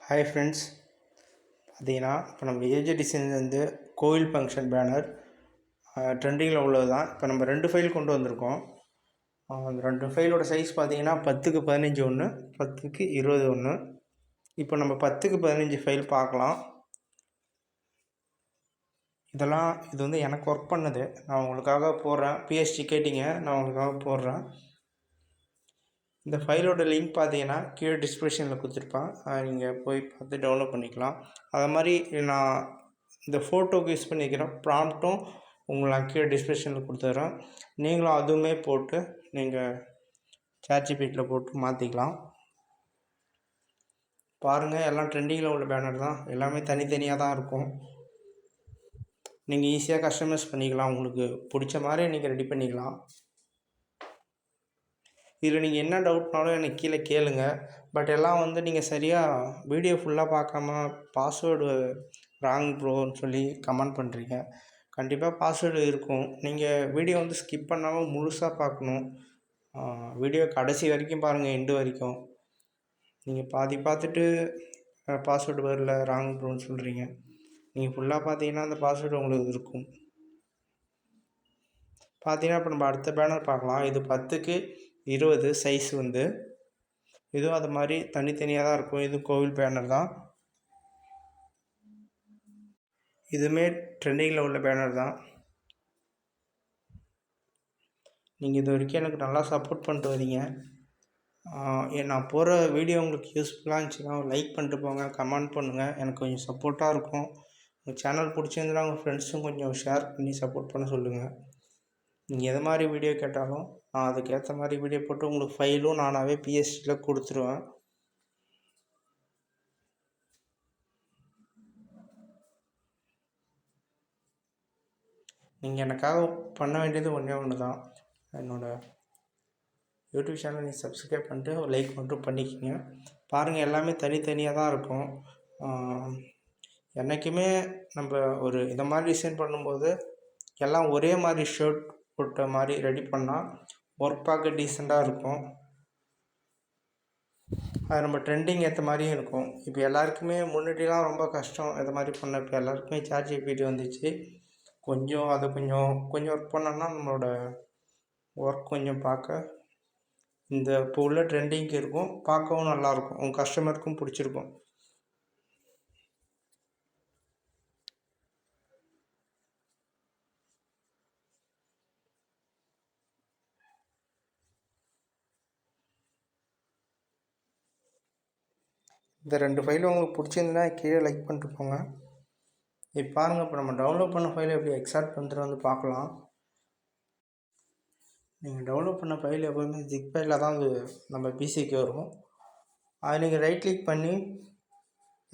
Hi friends, பார்த்தீங்கன்னா இப்போ நம்ம ஏஜ் டிசைன் வந்து கோவில் ஃபங்க்ஷன் பேனர் ட்ரெண்டிங்கில் உள்ளது தான். இப்போ நம்ம 2 ஃபைல் கொண்டு வந்திருக்கோம். அந்த 2 ஃபைலோட சைஸ் பார்த்தீங்கன்னா 10க்கு 15 ஒன்று, 10க்கு 20 ஒன்று. இப்போ நம்ம 10க்கு 15 ஃபைல் பார்க்கலாம். இது வந்து எனக்கு ஒர்க் பண்ணது, நான் உங்களுக்காக போடுறேன். பிஎஸ்டி கேட்டிங்க, நான் உங்களுக்காக போடுறேன். இந்த ஃபைலோட லிங்க் பார்த்தீங்கன்னா கீழே டிஸ்கிரிப்ஷனில் கொடுத்துருப்பேன், நீங்கள் போய் பார்த்து டவுன்லோட் பண்ணிக்கலாம். அது மாதிரி நான் இந்த ஃபோட்டோக்கு யூஸ் பண்ணிக்கிறேன் ப்ராம்ப்ட்டும் நான் கீழே டிஸ்கிரிப்ஷனில் கொடுத்துட்றேன். நீங்களும் அதுவுமே போட்டு நீங்கள் சாட்ஜிபிட்டியில் போட்டு மாற்றிக்கலாம். பாருங்கள், எல்லாம் ட்ரெண்டிங்கில் உள்ள பேனர் தான், எல்லாமே தனித்தனியாக தான் இருக்கும். நீங்கள் ஈஸியாக கஸ்டமைஸ் பண்ணிக்கலாம், உங்களுக்கு பிடிச்ச மாதிரி நீங்கள் ரெடி பண்ணிக்கலாம். இதில் நீங்கள் என்ன டவுட்னாலும் எனக்கு கீழே கேளுங்க. பட் எல்லாம் வந்து நீங்கள் சரியாக வீடியோ ஃபுல்லாக பார்க்காம பாஸ்வேர்டு ராங் ப்ரோன்னு சொல்லி கமெண்ட் பண்ணுறீங்க. கண்டிப்பாக பாஸ்வேர்டு இருக்கும். நீங்கள் வீடியோ வந்து ஸ்கிப் பண்ணாமல் முழுசாக பார்க்கணும். வீடியோ கடைசி வரைக்கும் பாருங்கள், எண்டு வரைக்கும். நீங்கள் பாதி பார்த்துட்டு பாஸ்வேர்டு வரல ராங் ப்ரோன்னு சொல்கிறீங்க. நீங்கள் ஃபுல்லாக பார்த்தீங்கன்னா அந்த பாஸ்வேர்டு உங்களுக்கு இருக்கும். பார்த்தீங்கன்னா இப்போ நம்ம அடுத்த பேனர் பார்க்கலாம். இது 10க்கு 20 சைஸ் வந்து. இதுவும் அது மாதிரி தனித்தனியாக தான் இருக்கும். இது கோவில் பேனர் தான். இதுவுமே ட்ரெண்டிங்கில் உள்ள பேனர் தான். நீங்கள் இது வரைக்கும் எனக்கு நல்லா சப்போர்ட் பண்ணிட்டு வரீங்க. நான் போகிற வீடியோ உங்களுக்கு யூஸ்ஃபுல்லாக இருந்துச்சுன்னா லைக் பண்ணிட்டு போங்க, கமெண்ட் பண்ணுங்கள், எனக்கு கொஞ்சம் சப்போர்ட்டாக இருக்கும். உங்கள் சேனல் பிடிச்சிருந்தா உங்கள் ஃப்ரெண்ட்ஸும் கொஞ்சம் ஷேர் பண்ணி சப்போர்ட் பண்ண சொல்லுங்கள். நீங்கள் எது மாதிரி வீடியோ கேட்டாலும் நான் அதுக்கேற்ற மாதிரி வீடியோ போட்டு உங்களுக்கு ஃபைலும் நானாகவே பிஎஸ்டியில் கொடுத்துருவேன். நீங்கள் எனக்காக பண்ண வேண்டியது ஒன்று தான். என்னோடய யூடியூப் சேனல் நீங்கள் சப்ஸ்கிரைப் பண்ணிட்டு லைக் மட்டும் பண்ணிக்கோங்க. பாருங்கள், எல்லாமே தனித்தனியாக தான் இருக்கும். என்றைக்குமே நம்ம ஒரு இதை மாதிரி டிசைன் பண்ணும்போது எல்லாம் ஒரே மாதிரி ஷர்ட் போட்ட மாதிரி ரெடி பண்ணால் ஒர்க் பார்க்க டீசெண்டாக இருக்கும். அது நம்ம ட்ரெண்டிங் ஏற்ற மாதிரியும் இருக்கும். இப்போ எல்லாருக்குமே முன்னாடிலாம் ரொம்ப கஷ்டம் இது மாதிரி பண்ண. இப்போ எல்லாருக்குமே சாட்ஜிபிட்டி வந்துச்சு. கொஞ்சம் ஒர்க் பண்ணோன்னா நம்மளோட ஒர்க் கொஞ்சம் பார்க்க இந்த இப்போ உள்ள ட்ரெண்டிங்க்கு இருக்கும், பார்க்கவும் நல்லாயிருக்கும், உங்கள் கஸ்டமருக்கும் பிடிச்சிருக்கும். இந்த 2 ஃபைலும் உங்களுக்கு பிடிச்சிருந்தா கீழே லைக் பண்ணிட்டு போங்க. இப்போ பாருங்கள், இப்போ நம்ம டவுன்லோட் பண்ண ஃபைலை எப்படி எக்ஸ்ட்ராக்ட் பண்ணிட்டு வந்து பார்க்கலாம். நீங்கள் டவுன்லோட் பண்ண ஃபைல் எப்போவுமே ஜிப் ஃபைலில் தான் நம்ம பிசிக்கு வரும். அதை நீங்கள் ரைட் கிளிக் பண்ணி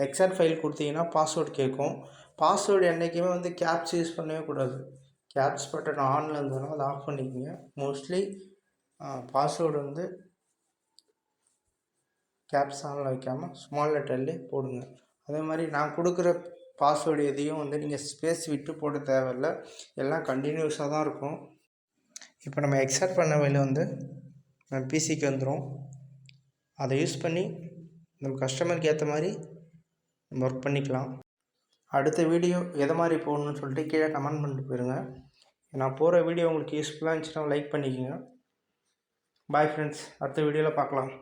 எக்ஸ்ட்ராக்ட் ஃபைல் கொடுத்தீங்கன்னா பாஸ்வேர்டு கேட்கும். பாஸ்வேர்டு என்றைக்குமே வந்து கேப்ஸ் யூஸ் பண்ணவே கூடாது. கேப்ஸ் பட்டன் ஆனில் இருந்ததுன்னா அதை ஆஃப் பண்ணிக்கோங்க. மோஸ்ட்லி பாஸ்வேர்டு வந்து கேப்ஸ் ஆனில் வைக்காமல் ஸ்மால் லெட்டர்லேயே போடுங்க. அதே மாதிரி நான் கொடுக்குற பாஸ்வேர்டு எதையும் வந்து நீங்கள் ஸ்பேஸ் விட்டு போட தேவையில்லை, எல்லாம் கண்டினியூஸாக தான் இருக்கும். இப்போ நம்ம எக்ஸ்ட்ராக்ட் பண்ண ஃபைல் வந்து நம்ம பிசிக்கு வந்துடும். அதை யூஸ் பண்ணி நம்ம கஸ்டமருக்கு ஏற்ற மாதிரி நம்ம ஒர்க் பண்ணிக்கலாம். அடுத்த வீடியோ எதை மாதிரி போடணும்னு சொல்லிட்டு கீழே கமெண்ட் பண்ணிட்டு போயிருங்க. நான் போகிற வீடியோ உங்களுக்கு யூஸ்ஃபுல்லாக இருந்துச்சுன்னா லைக் பண்ணிக்கோங்க. பாய் ஃப்ரெண்ட்ஸ், அடுத்த வீடியோவில் பார்க்கலாம்.